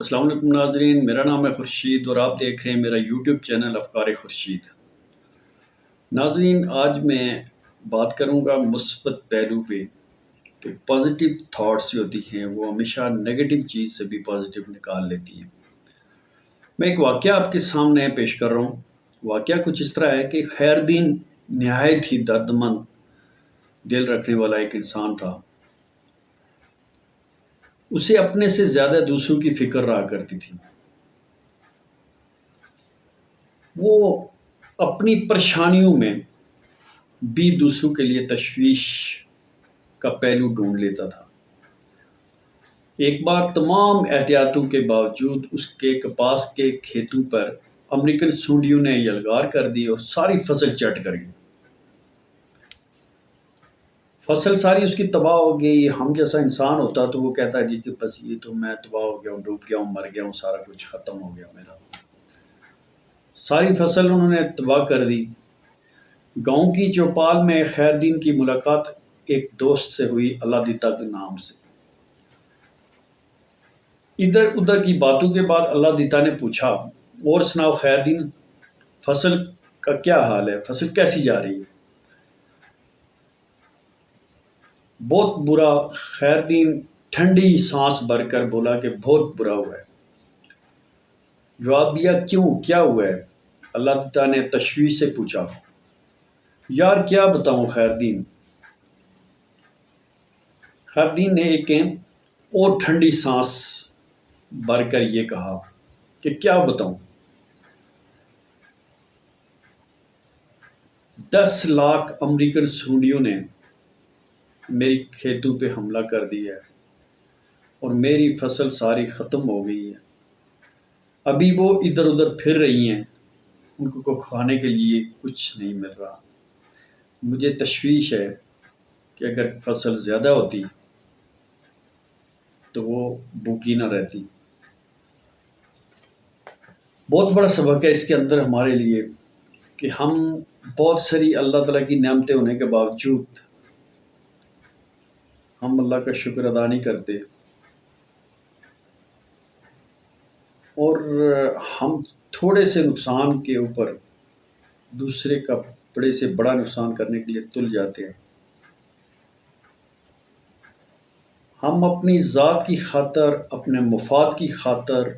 السلام علیکم ناظرین، میرا نام ہے خورشید اور آپ دیکھ رہے ہیں میرا یوٹیوب چینل افکار خورشید۔ ناظرین، آج میں بات کروں گا مثبت پہلو پہ کہ پازیٹیو تھاٹس جو ہوتی ہیں وہ ہمیشہ نیگیٹو چیز سے بھی پازیٹیو نکال لیتی ہیں۔ میں ایک واقعہ آپ کے سامنے پیش کر رہا ہوں۔ واقعہ کچھ اس طرح ہے کہ خیر دین نہایت ہی دردمند دل رکھنے والا ایک انسان تھا۔ اسے اپنے سے زیادہ دوسروں کی فکر رہا کرتی تھی۔ وہ اپنی پریشانیوں میں بھی دوسروں کے لیے تشویش کا پہلو ڈھونڈ لیتا تھا۔ ایک بار تمام احتیاطوں کے باوجود اس کے کپاس کے کھیتوں پر امریکن سونڈیوں نے یلغار کر دی اور ساری فصل چٹ کر گئی۔ فصل ساری اس کی تباہ ہو گئی۔ ہم جیسا انسان ہوتا تو وہ کہتا ہے جی کہ بس یہ تو میں تباہ ہو گیا ہوں، ڈوب گیا ہوں، مر گیا ہوں، سارا کچھ ختم ہو گیا میرا۔ ساری فصل انہوں نے تباہ کر دی۔ گاؤں کی چوپال میں خیر دین کی ملاقات ایک دوست سے ہوئی، اللہ دیتا کے نام سے۔ ادھر ادھر کی باتوں کے بعد اللہ دیتا نے پوچھا، اور سناؤ خیر دین، فصل کا کیا حال ہے؟ فصل کیسی جا رہی ہے؟ بہت برا۔ خیر دین ٹھنڈی سانس بھر کر بولا کہ بہت برا ہوا ہے۔ جواب دیا، کیوں، کیا ہوا ہے؟ اللہ تعالیٰ نے تشویش سے پوچھا، یار کیا بتاؤں خیر دین۔ خیر دین نے ایک اور ٹھنڈی سانس بھر کر یہ کہا کہ کیا بتاؤں، 10 لاکھ امریکن سونڈیوں نے میری کھیتوں پہ حملہ کر دیا ہے اور میری فصل ساری ختم ہو گئی ہے۔ ابھی وہ ادھر ادھر پھر رہی ہیں، ان کو کھانے کے لیے کچھ نہیں مل رہا۔ مجھے تشویش ہے کہ اگر فصل زیادہ ہوتی تو وہ بھوکی نہ رہتی۔ بہت بڑا سبق ہے اس کے اندر ہمارے لیے کہ ہم بہت ساری اللہ تعالیٰ کی نعمتیں ہونے کے باوجود ہم اللہ کا شکر ادا نہیں کرتے، اور ہم تھوڑے سے نقصان کے اوپر دوسرے کا بڑے سے بڑا نقصان کرنے کے لیے تل جاتے ہیں۔ ہم اپنی ذات کی خاطر، اپنے مفاد کی خاطر،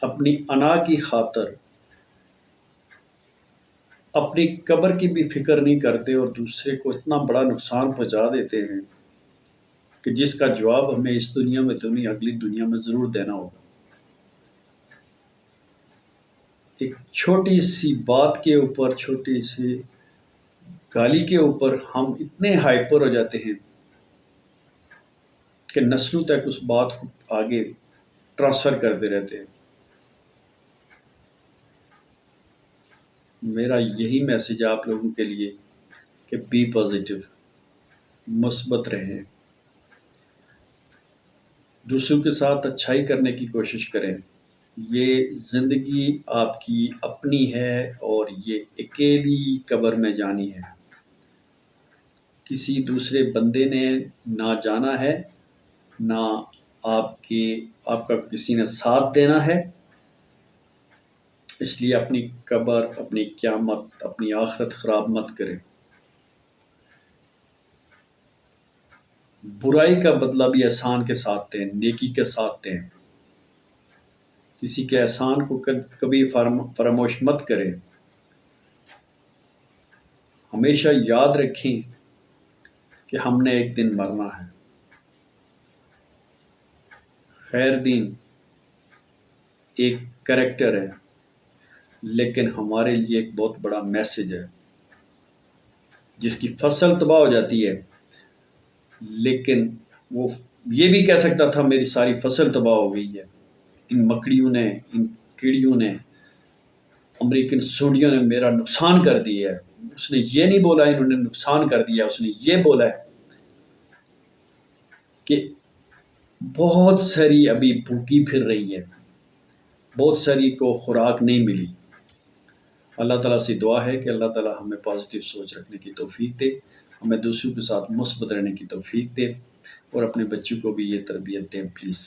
اپنی انا کی خاطر اپنی قبر کی بھی فکر نہیں کرتے اور دوسرے کو اتنا بڑا نقصان پہنچا دیتے ہیں کہ جس کا جواب ہمیں اس دنیا میں تو نہیں، اگلی دنیا میں ضرور دینا ہوگا۔ ایک چھوٹی سی بات کے اوپر، چھوٹی سی گالی کے اوپر ہم اتنے ہائپر ہو جاتے ہیں کہ نسلوں تک اس بات کو آگے ٹرانسفر کرتے رہتے ہیں۔ میرا یہی میسیج آپ لوگوں کے لیے کہ بی پازیٹیو، مثبت رہیں، دوسروں کے ساتھ اچھائی کرنے کی کوشش کریں۔ یہ زندگی آپ کی اپنی ہے اور یہ اکیلی قبر میں جانی ہے۔ کسی دوسرے بندے نے نہ جانا ہے، نہ آپ کا کسی نے ساتھ دینا ہے۔ اس لیے اپنی قبر، اپنی قیامت، اپنی آخرت خراب مت کریں۔ برائی کا بدلہ بھی احسان کے ساتھ دیں، نیکی کے ساتھ دیں۔ کسی کے احسان کو کبھی فراموش مت کریں۔ ہمیشہ یاد رکھیں کہ ہم نے ایک دن مرنا ہے۔ خیر دین ایک کریکٹر ہے، لیکن ہمارے لیے ایک بہت بڑا میسیج ہے۔ جس کی فصل تباہ ہو جاتی ہے، لیکن وہ یہ بھی کہہ سکتا تھا میری ساری فصل تباہ ہو گئی ہے، ان مکڑیوں نے، ان کیڑیوں نے، امریکن سونڈیوں نے میرا نقصان کر دیا ہے۔ اس نے یہ نہیں بولا انہوں نے نقصان کر دیا، اس نے یہ بولا ہے کہ بہت ساری ابھی بھوکی پھر رہی ہے، بہت ساری کو خوراک نہیں ملی۔ اللہ تعالیٰ سے دعا ہے کہ اللہ تعالیٰ ہمیں پازیٹیو سوچ رکھنے کی توفیق دے، ہمیں دوسروں کے ساتھ مثبت رہنے کی توفیق دے، اور اپنے بچوں کو بھی یہ تربیت دیں پلیز۔